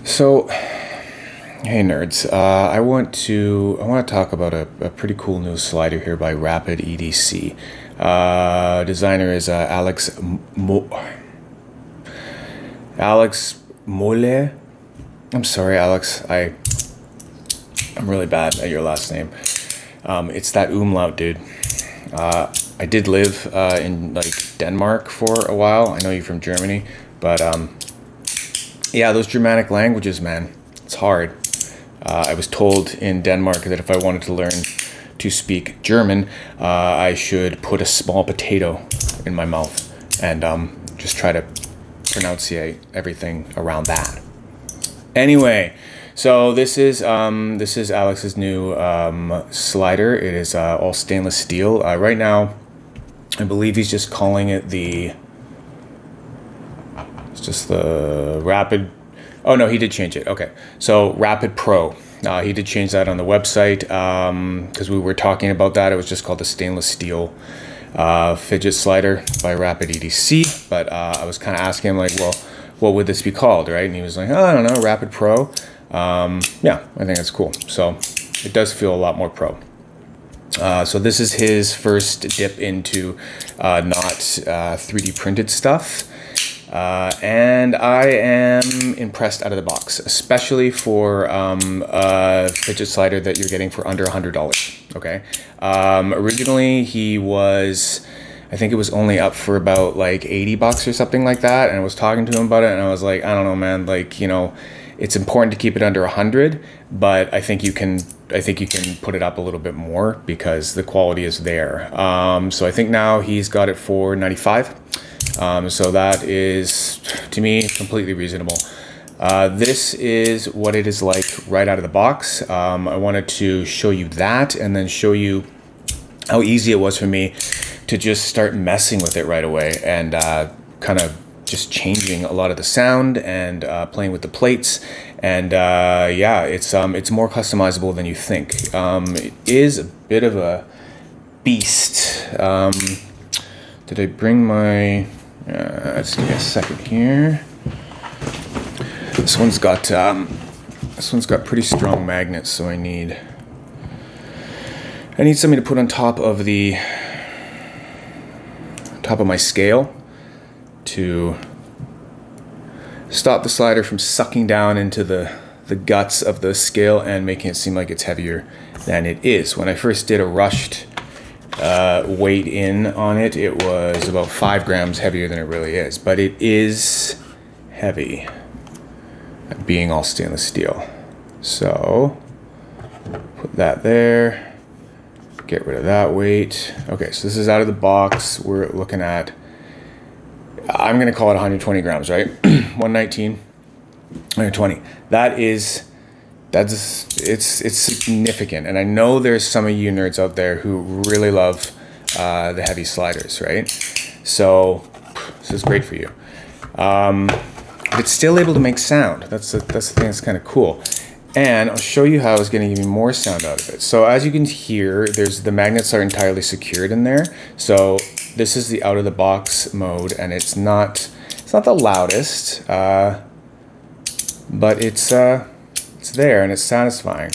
So, hey nerds, I want to talk about a pretty cool new slider here by RapidEDC. Designer is Alex Möller. I'm sorry, Alex. I'm really bad at your last name. It's that umlaut, dude. I did live in Denmark for a while. I know you're from Germany, but yeah, those Germanic languages, man, it's hard. I was told in Denmark that if I wanted to learn to speak German, I should put a small potato in my mouth and just try to pronunciate everything around that. Anyway, so this is Alex's new slider. It is all stainless steel. Right now, I believe he's just calling it the Rapid. Oh no, he did change it. Okay, so RapidPro. He did change that on the website because we were talking about that. It was just called the stainless steel fidget slider by RapidEDC. But I was kind of asking him well, what would this be called, right? And he was like, oh, I don't know, RapidPro. Yeah, I think that's cool. So it does feel a lot more pro. So this is his first dip into not 3D printed stuff. And I am impressed out of the box, especially for a fidget slider that you're getting for under $100. Okay. Originally he was, I think it was only up for about like $80 or something like that. And I was talking to him about it and I was like, I don't know, man, it's important to keep it under 100, but I think you can put it up a little bit more because the quality is there. So I think now he's got it for 95. So that is, to me, completely reasonable. This is what it is like right out of the box. I wanted to show you that and then show you how easy it was for me to just start messing with it right away and kind of just changing a lot of the sound and playing with the plates. And yeah, it's more customizable than you think. It is a bit of a beast. Did I bring my... let's give me a second here. This one's got pretty strong magnets, so I need something to put on top of my scale to stop the slider from sucking down into the guts of the scale and making it seem like it's heavier than it is. When I first did a rushed weight in on it, it was about 5 grams heavier than it really is, but it is heavy being all stainless steel. So put that there, get rid of that weight. Okay, so this is out of the box. We're looking at, I'm going to call it 120 grams, right? 119, 120. It's significant. And I know there's some of you nerds out there who really love the heavy sliders, right? So this is great for you. It's still able to make sound. That's the thing that's kind of cool. And I'll show you how it's going to give you more sound out of it. So as you can hear, the magnets are entirely secured in there. So this is the out of the box mode, and it's not the loudest, but it's there and it's satisfying.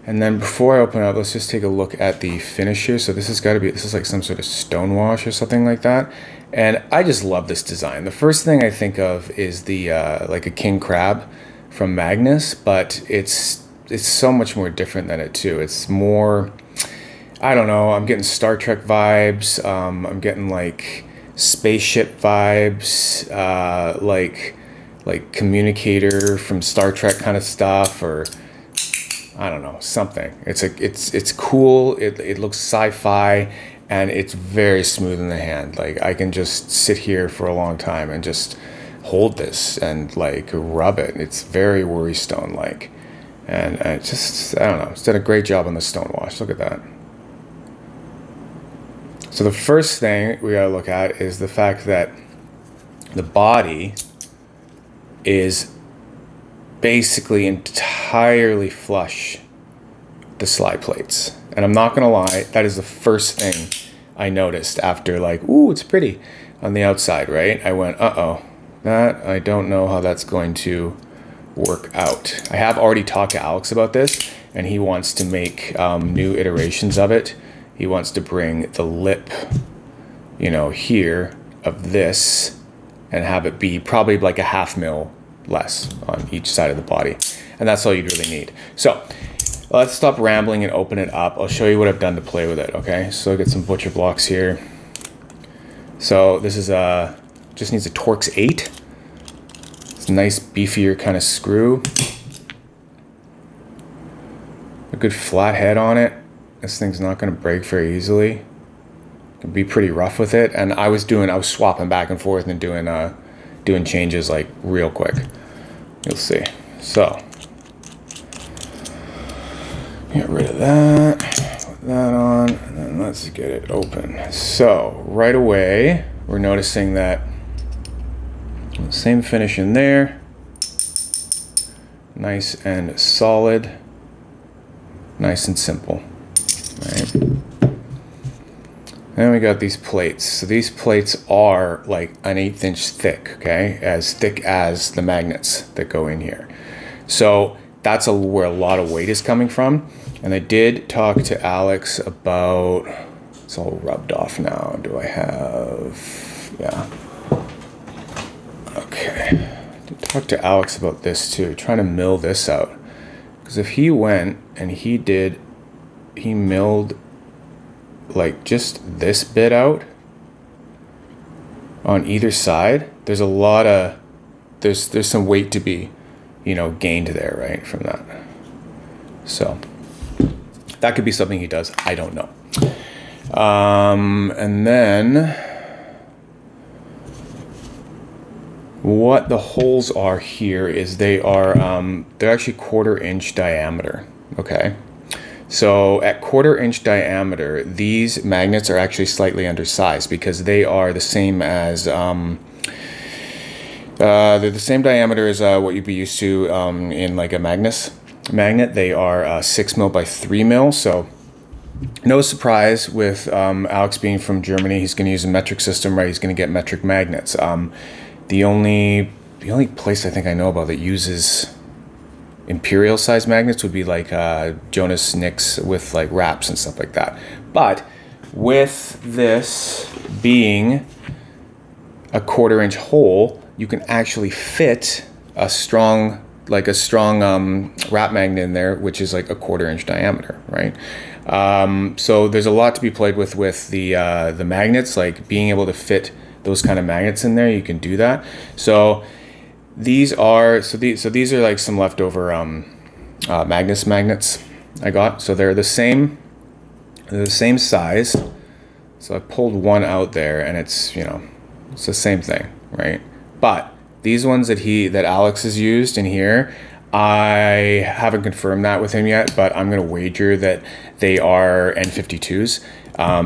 And then before I open it up, let's just take a look at the finish here. So this is like some sort of stone wash or something like that. And I just love this design. The first thing I think of is the like a king crab from Magnus, but it's so much more different than it too. It's more, I don't know, I'm getting Star Trek vibes. I'm getting like spaceship vibes, like communicator from Star Trek kind of stuff, or I don't know, something. It's cool. It looks sci-fi, and it's very smooth in the hand. Like I can just sit here for a long time and just hold this and like rub it. It's very Worry Stone like, and I don't know. It's done a great job on the stone wash. Look at that. So the first thing we gotta look at is the fact that the body is basically entirely flush the slide plates. And I'm not gonna lie, that is the first thing I noticed after like, ooh, it's pretty on the outside, right? I went, uh-oh, that, I don't know how that's going to work out. I have already talked to Alex about this, and he wants to make new iterations of it. He wants to bring the lip, you know, here of this and have it be probably like a 1/2 mil less on each side of the body. And that's all you'd really need. So let's stop rambling and open it up. I'll show you what I've done to play with it, okay? So I get some butcher blocks here. So this is just needs a Torx 8. It's a nice beefier kind of screw. A good flat head on it. This thing's not going to break very easily. Can be pretty rough with it. And I was swapping back and forth and doing changes like real quick. You'll see. So get rid of that. Put that on, and then let's get it open. So right away, we're noticing that same finish in there. Nice and solid. Nice and simple. Right. Then we got these plates. So these plates are like an 1/8 inch thick, okay? As thick as the magnets that go in here. So that's where a lot of weight is coming from. And I did talk to Alex about, it's all rubbed off now. Do I have, yeah. Okay. I did talk to Alex about this too, trying to mill this out. Because if he went and he milled like just this bit out on either side, there's a lot of, there's some weight to be, you know, gained there, right, from that. So that could be something he does. I don't know. And then what the holes are here is they're actually 1/4 inch diameter. Okay. So at 1/4 inch diameter, these magnets are actually slightly undersized because they are the same as, they're the same diameter as what you'd be used to in like a magnet. They are 6 mil by 3 mil. So no surprise with Alex being from Germany, he's going to use a metric system, right? He's going to get metric magnets. The only place I think I know about that uses imperial size magnets would be like Jonas Nicks with like wraps and stuff like that. But with this being a 1/4 inch hole, you can actually fit a strong wrap magnet in there, which is like a 1/4 inch diameter, right? So there's a lot to be played with the magnets, like being able to fit those kind of magnets in there. You can do that. So these are like some leftover magnets I got. So they're the same size. So I pulled one out there, and it's, you know, it's the same thing, right? But these ones that Alex has used in here, I haven't confirmed that with him yet, but I'm gonna wager that they are N52s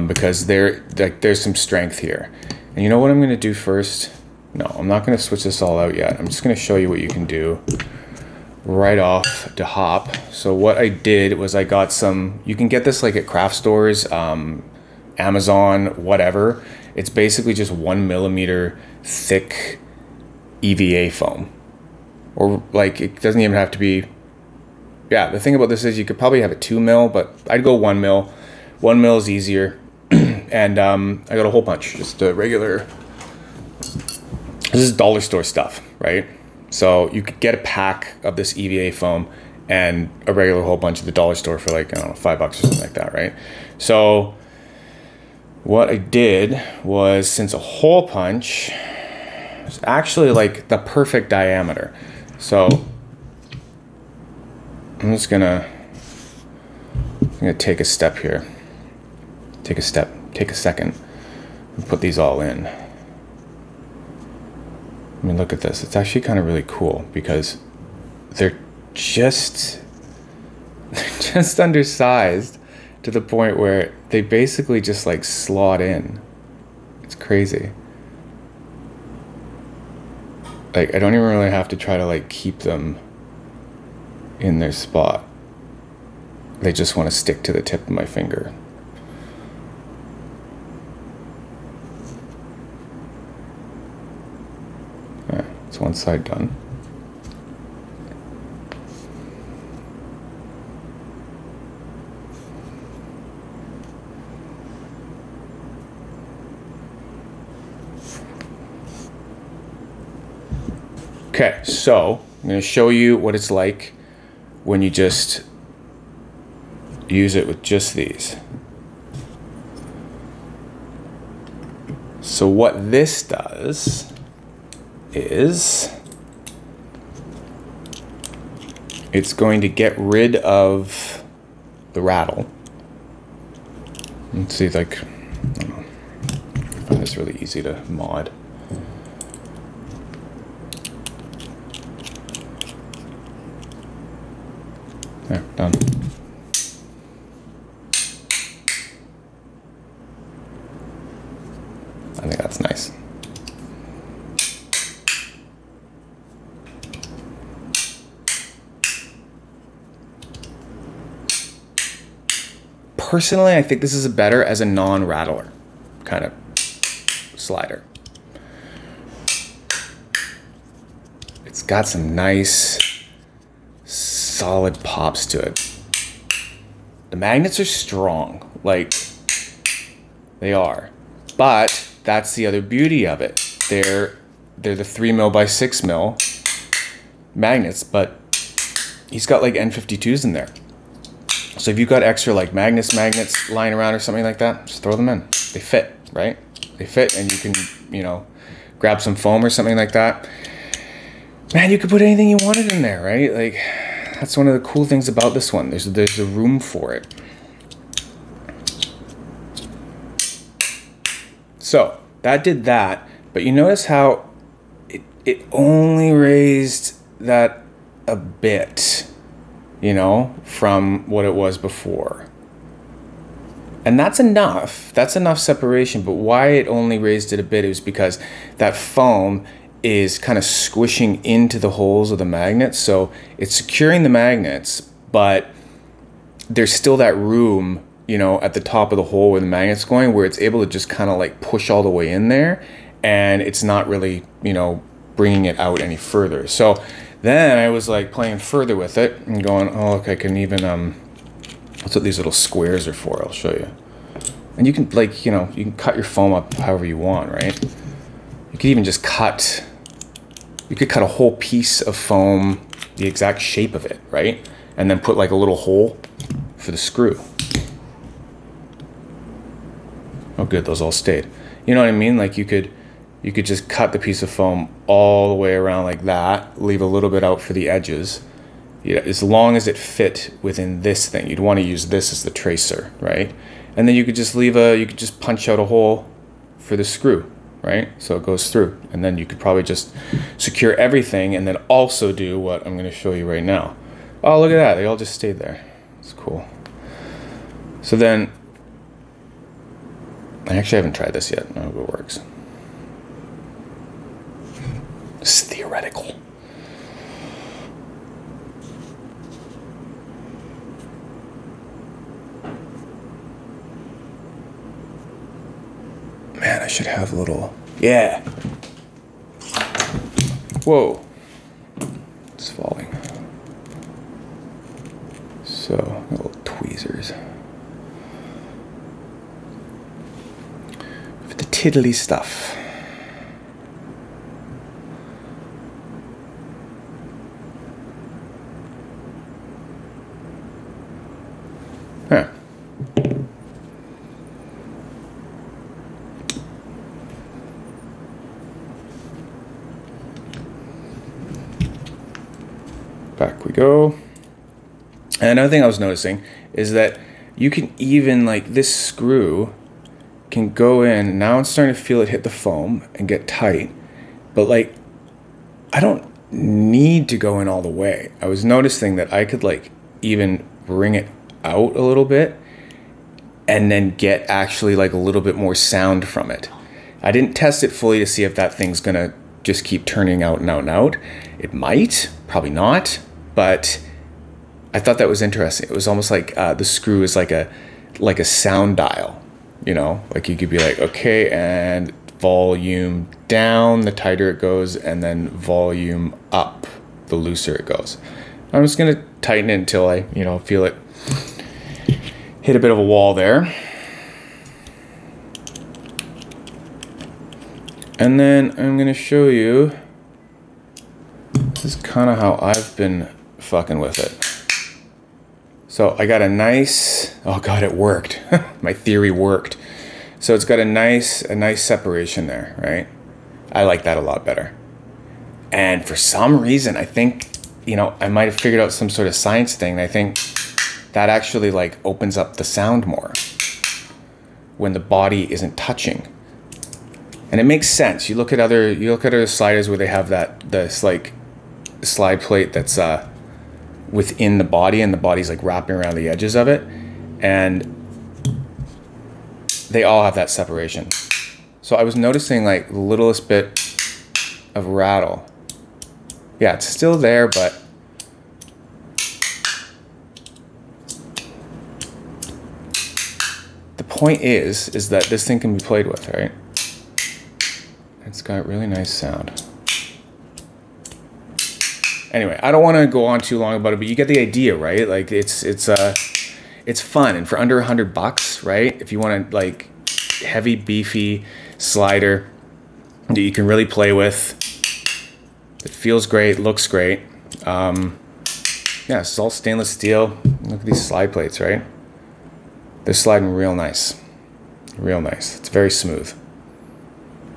because there's some strength here. And you know what I'm gonna do first? No, I'm not gonna switch this all out yet. I'm just gonna show you what you can do right off the hop. So what I did was I got some, you can get this like at craft stores, Amazon, whatever. It's basically just 1 millimeter thick EVA foam. Or like, it doesn't even have to be, yeah, the thing about this is you could probably have a 2 mil, but I'd go 1 mil. 1 mil is easier. And I got a hole punch, just a regular, this is dollar store stuff, right? So you could get a pack of this EVA foam and a regular hole punch at the dollar store for like, I don't know, $5 or something like that, right? So what I did was, since a hole punch is actually like the perfect diameter, so I'm just gonna take a step here, take a second, and put these all in. I mean, look at this. It's actually kind of really cool because they're just undersized to the point where they basically just like slot in. It's crazy. Like, I don't even really have to try to like keep them in their spot. They just want to stick to the tip of my finger. All right. It's one side done. Okay, so I'm going to show you what it's like when you just use it with just these. So what this does is it's going to get rid of the rattle. Let's see, like, I don't know, I find this really easy to mod. There, done. I think that's nice. Personally, I think this is better as a non-rattler kind of slider. It's got some nice solid pops to it. The magnets are strong, like they are, but that's the other beauty of it. They're the 3mm by 6mm magnets, but he's got like N52s in there. So if you've got extra like magnets lying around or something like that, just throw them in. They fit, right? They fit, and you can, you know, grab some foam or something like that. Man, you could put anything you wanted in there, right? Like, that's one of the cool things about this one. There's a room for it. So that did that, but you notice how it only raised that a bit, you know, from what it was before. And that's enough. That's enough separation. But why it only raised it a bit is because that foam is kind of squishing into the holes of the magnets. So it's securing the magnets, but there's still that room, you know, at the top of the hole where the magnet's going, where it's able to just kind of like push all the way in there, and it's not really, you know, bringing it out any further. So then I was like playing further with it and going, oh, look, I can even, that's what these little squares are for. I'll show you. And you can, like, you know, you can cut your foam up however you want, right? You could even just cut, you could cut a whole piece of foam, the exact shape of it, right? And then put like a little hole for the screw. Oh, good, those all stayed. You know what I mean? Like you could just cut the piece of foam all the way around like that, leave a little bit out for the edges. Yeah, as long as it fit within this thing. You'd want to use this as the tracer, right? And then you could just you could just punch out a hole for the screw, right? So it goes through. And then you could probably just secure everything and then also do what I'm going to show you right now. Oh, look at that. They all just stayed there. It's cool. So then, I actually haven't tried this yet. I hope it works. It's theoretical. Man, I should have a little... Yeah! Whoa. It's falling. So, little tweezers. For the tiddly stuff. Huh. Back we go. And another thing I was noticing is that you can even, like, this screw can go in. Now I'm starting to feel it hit the foam and get tight. But, like, I don't need to go in all the way. I was noticing that I could, like, even bring it out a little bit and then get actually, like, a little bit more sound from it. I didn't test it fully to see if that thing's gonna just keep turning out and out and out. It might, probably not. But I thought that was interesting. It was almost like the screw is like a sound dial, you know? Like you could be like, okay, and volume down the tighter it goes, and then volume up the looser it goes. I'm just gonna tighten it until I, you know, feel it hit a bit of a wall there. And then I'm gonna show you, this is kind of how I've been fucking with it. So I got a nice, oh God, it worked. My theory worked. So it's got a nice separation there, right? I like that a lot better. And for some reason, I think, you know, I might have figured out some sort of science thing. I think that actually like opens up the sound more when the body isn't touching. And it makes sense. You look at other sliders where they have this like slide plate that's within the body, and the body's like wrapping around the edges of it, and they all have that separation. So I was noticing like the littlest bit of rattle. Yeah, it's still there, but the point is that this thing can be played with, right? It's got really nice sound. Anyway, I don't want to go on too long about it, but you get the idea, right? Like it's fun, and for under $100, right? If you want a like heavy, beefy slider that you can really play with, it feels great, looks great. Yeah, it's all stainless steel. Look at these slide plates, right? They're sliding real nice, real nice. It's very smooth.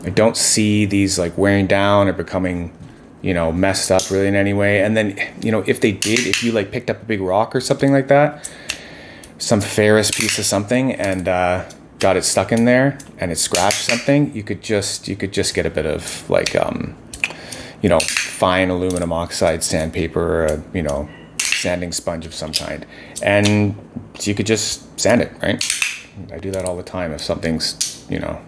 I don't see these like wearing down or becoming, you know, messed up really in any way. And then, you know, if they did, if you like picked up a big rock or something like that, some ferrous piece of something, and got it stuck in there and it scratched something, you could just get a bit of like, you know, fine aluminum oxide sandpaper, or a, you know, sanding sponge of some kind, and you could just sand it, right? I do that all the time if something's, you know,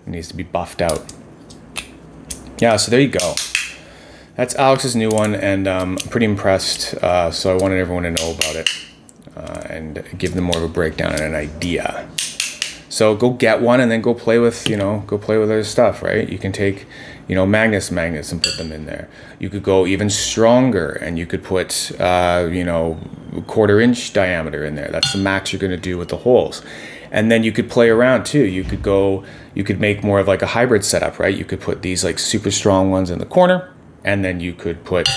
needs to be buffed out. Yeah, so there you go. That's Alex's new one, and I'm pretty impressed. So I wanted everyone to know about it and give them more of a breakdown and an idea. So go get one and then go play with, you know, other stuff, right? You can take, you know, magnets and put them in there. You could go even stronger, and you could put, you know, 1/4 inch diameter in there. That's the max you're going to do with the holes. And then you could play around too. You could make more of like a hybrid setup, right? You could put these like super strong ones in the corner, and then you could put,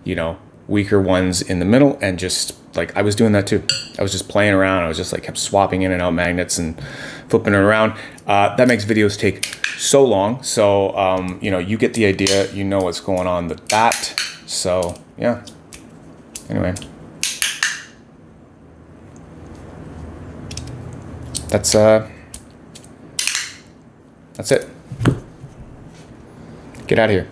you know, weaker ones in the middle, and just like, I was doing that too. I was just playing around. I was just like kept swapping in and out magnets and flipping it around. That makes videos take so long. So, you know, you get the idea, you know what's going on with that. So yeah, anyway. That's it. Get out of here.